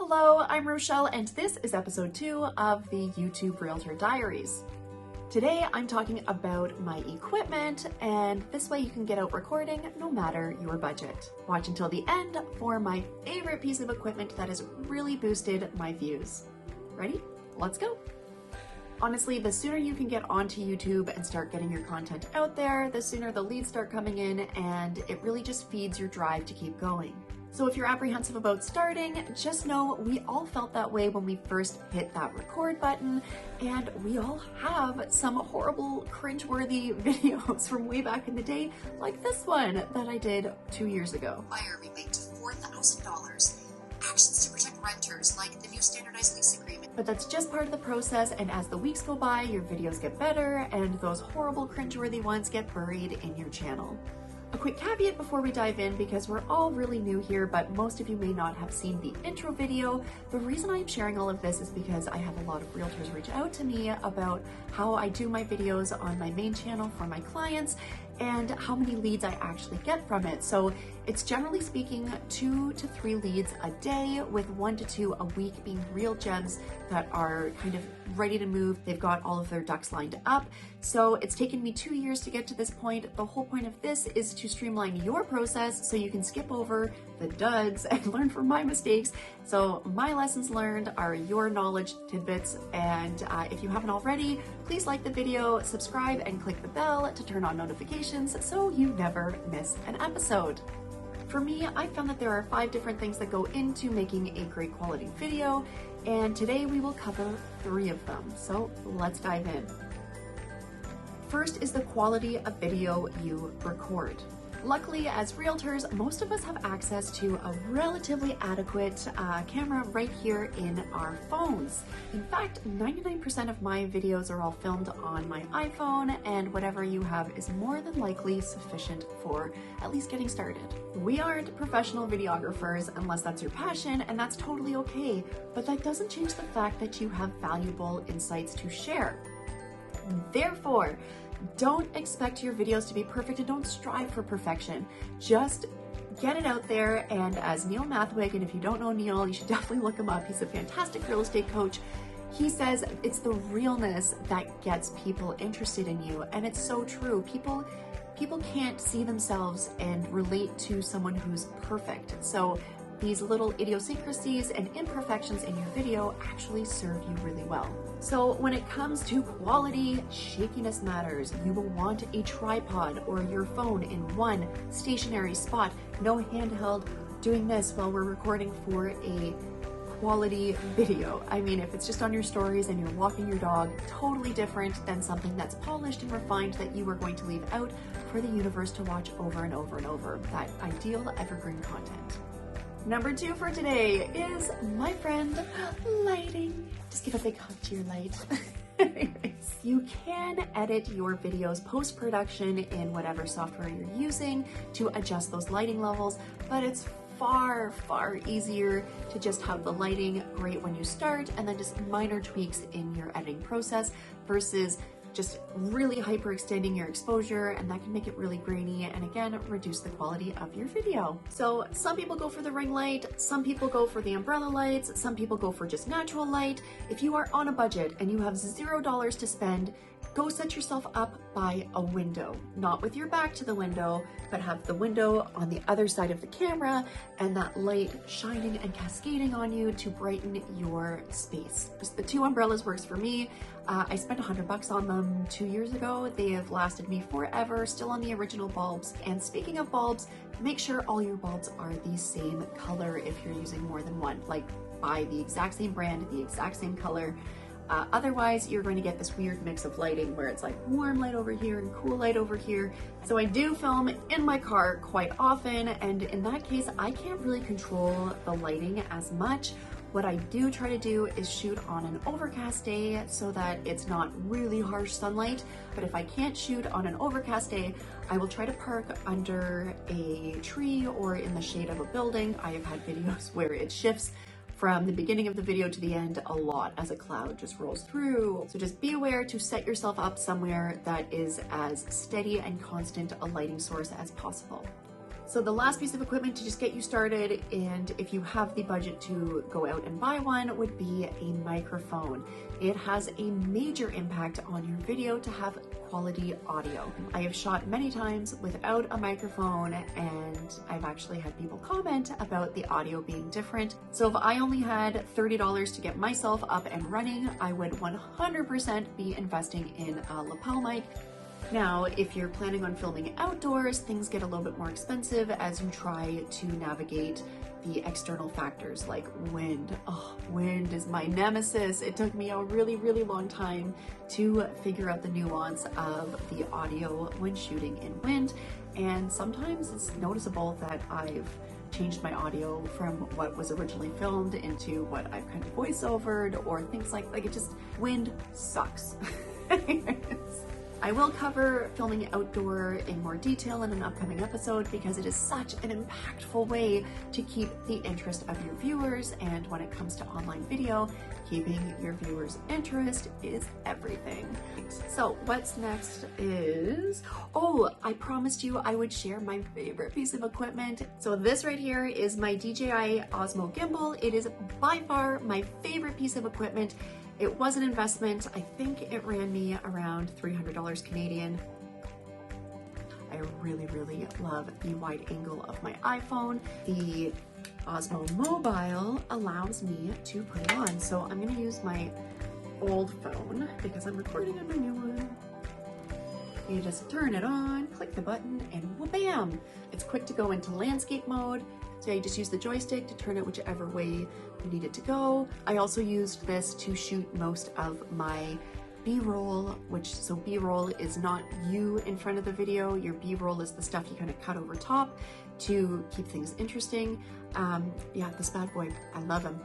Hello, I'm Rochelle, and this is episode 2 of the YouTube Realtor Diaries. Today, I'm talking about my equipment, and this way you can get out recording no matter your budget. Watch until the end for my favorite piece of equipment that has really boosted my views. Ready? Let's go. Honestly, the sooner you can get onto YouTube and start getting your content out there, the sooner the leads start coming in, and it really just feeds your drive to keep going. So if you're apprehensive about starting, just know we all felt that way when we first hit that record button, and we all have some horrible, cringeworthy videos from way back in the day, like this one that I did 2 years ago. Buyer rebate to $4,000. Actions to protect renters, like the new standardized lease agreement. But that's just part of the process, and as the weeks go by, your videos get better, and those horrible, cringeworthy ones get buried in your channel. A quick caveat before we dive in, because we're all really new here, but most of you may not have seen the intro video. The reason I'm sharing all of this is because I have a lot of realtors reach out to me about how I do my videos on my main channel for my clients and how many leads I actually get from it. So it's generally speaking 2 to 3 leads a day, with 1 to 2 a week being real gems that are kind of ready to move. They've got all of their ducks lined up. So it's taken me 2 years to get to this point. The whole point of this is to streamline your process so you can skip over the duds and learn from my mistakes. So my lessons learned are your knowledge tidbits. And if you haven't already, please like the video, subscribe, and click the bell to turn on notifications so you never miss an episode. For me, I found that there are 5 different things that go into making a great quality video, and today we will cover 3 of them. So let's dive in. First is the quality of video you record. Luckily, as realtors, most of us have access to a relatively adequate camera right here in our phones. In fact, 99% of my videos are all filmed on my iPhone, and whatever you have is more than likely sufficient for at least getting started. We aren't professional videographers unless that's your passion, and that's totally okay, but that doesn't change the fact that you have valuable insights to share. Therefore, don't expect your videos to be perfect, and don't strive for perfection. Just get it out there. And as Neil Mathwig, and if you don't know Neil, you should definitely look him up. He's a fantastic real estate coach. He says it's the realness that gets people interested in you. And it's so true. People can't see themselves and relate to someone who's perfect. So these little idiosyncrasies and imperfections in your video actually serve you really well. So when it comes to quality, shakiness matters. You will want a tripod or your phone in one stationary spot. No handheld doing this while we're recording for a quality video. I mean, if it's just on your stories and you're walking your dog, totally different than something that's polished and refined that you are going to leave out for the universe to watch over and over and over. That ideal evergreen content. Number 2 for today is my friend, lighting. Just give a big hug to your light. Anyways, you can edit your videos post-production in whatever software you're using to adjust those lighting levels, but it's far, far easier to just have the lighting great when you start and then just minor tweaks in your editing process versus just really hyperextending your exposure, and that can make it really grainy and again reduce the quality of your video. So some people go for the ring light, some people go for the umbrella lights, some people go for just natural light. If you are on a budget and you have $0 to spend, go set yourself up by a window, not with your back to the window, but have the window on the other side of the camera and that light shining and cascading on you to brighten your space. Just the 2 umbrellas works for me. I spent $100 on them 2 years ago. They have lasted me forever, still on the original bulbs. And speaking of bulbs, make sure all your bulbs are the same color if you're using more than one. Like, buy the exact same brand, the exact same color. Otherwise, you're going to get this weird mix of lighting where it's like warm light over here and cool light over here. So I do film in my car quite often, and in that case, I can't really control the lighting as much. What I do try to do is shoot on an overcast day so that it's not really harsh sunlight. But if I can't shoot on an overcast day, I will try to park under a tree or in the shade of a building. I have had videos where it shifts from the beginning of the video to the end a lot as a cloud just rolls through. So just be aware to set yourself up somewhere that is as steady and constant a lighting source as possible. So the last piece of equipment to just get you started, and if you have the budget to go out and buy one, would be a microphone. It has a major impact on your video to have quality audio. I have shot many times without a microphone, and I've actually had people comment about the audio being different. So if I only had $30 to get myself up and running, I would 100% be investing in a lapel mic. Now, if you're planning on filming outdoors, things get a little bit more expensive as you try to navigate the external factors like wind. Oh, wind is my nemesis. It took me a really, really long time to figure out the nuance of the audio when shooting in wind. And sometimes it's noticeable that I've changed my audio from what was originally filmed into what I've kind of voiceovered or things like it just, wind sucks. I will cover filming outdoor in more detail in an upcoming episode because it is such an impactful way to keep the interest of your viewers, and when it comes to online video, keeping your viewers' interest is everything. So what's next is, oh, I promised you I would share my favorite piece of equipment. So this right here is my DJI Osmo gimbal. It is by far my favorite piece of equipment. It was an investment. I think it ran me around $300 Canadian. I really, really love the wide angle of my iPhone. The Osmo Mobile allows me to put it on. So I'm gonna use my old phone because I'm recording on my new one. You just turn it on, click the button, and wha-bam! It's quick to go into landscape mode. So you just use the joystick to turn it whichever way you need it to go. I also used this to shoot most of my B-roll, so B-roll is not you in front of the video. Your B-roll is the stuff you kind of cut over top to keep things interesting. Yeah, this bad boy, I love him.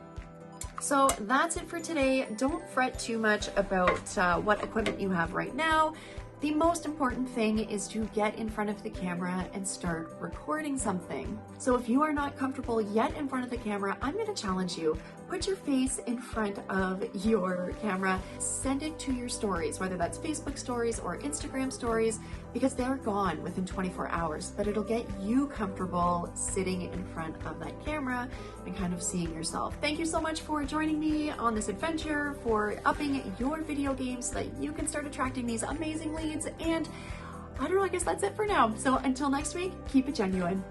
So that's it for today. Don't fret too much about what equipment you have right now. The most important thing is to get in front of the camera and start recording something. So if you are not comfortable yet in front of the camera, I'm going to challenge you. Put your face in front of your camera, send it to your stories, whether that's Facebook stories or Instagram stories, because they're gone within 24 hours, but it'll get you comfortable sitting in front of that camera and kind of seeing yourself. Thank you so much for joining me on this adventure, for upping your video games so that you can start attracting these amazing leads. And I don't know, I guess that's it for now. So until next week, keep it genuine.